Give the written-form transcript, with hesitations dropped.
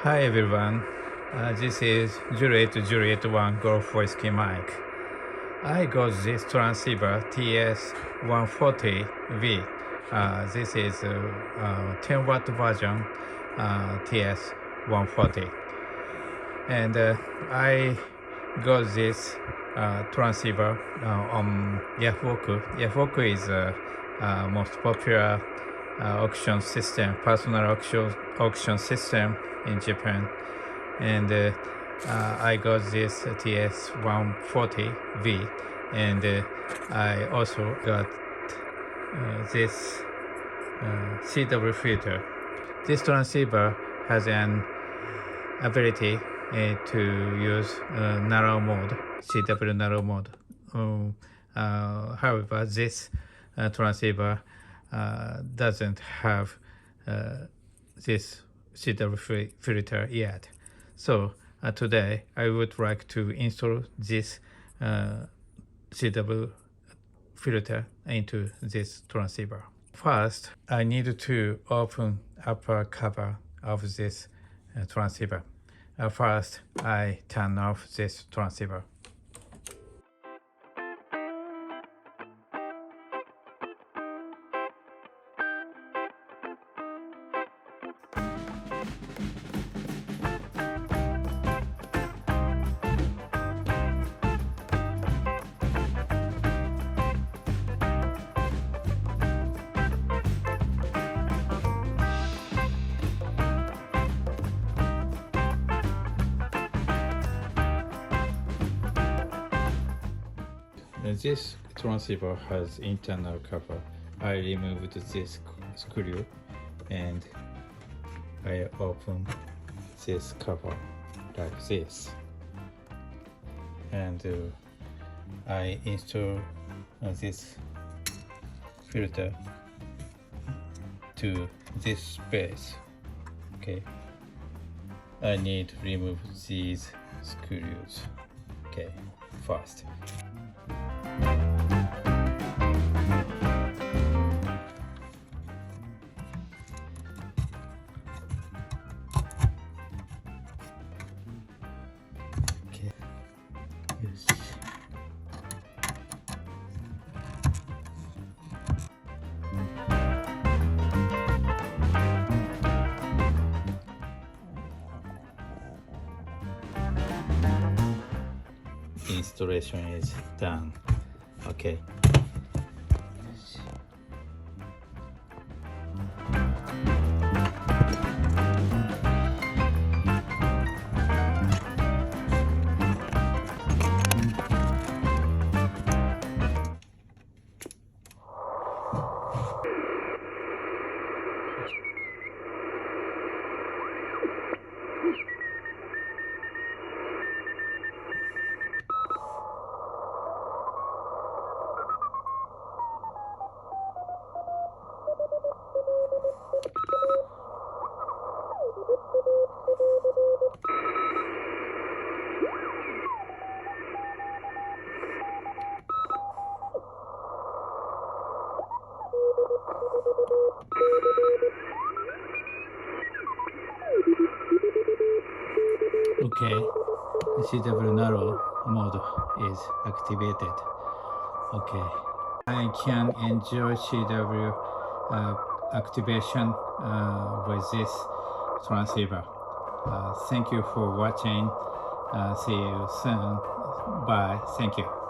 Hi everyone, this is Juliet 1 Golf Whiskey Mike. I got this transceiver TS-140V. This is a 10 watt version TS-140. And I got this transceiver on Yahoo. Yahoo is most popular auction system, personal auction system in Japan, and I got this TS-140V, and I also got this CW filter. This transceiver has an ability to use narrow mode, CW narrow mode. However, this transceiver doesn't have this CW filter yet. So today I would like to install this CW filter into this transceiver. First, I need to open upper cover of this transceiver. First, I turn off this transceiver. This transceiver has internal cover. I removed this screw and I open this cover like this, and I install this filter to this space. Okay, I need to remove these screws. Okay, first. Yes. Installation is done. Okay. Okay, the CW narrow mode is activated. Okay, I can enjoy CW activation with this transceiver. Thank you for watching. See you soon. Bye. Thank you.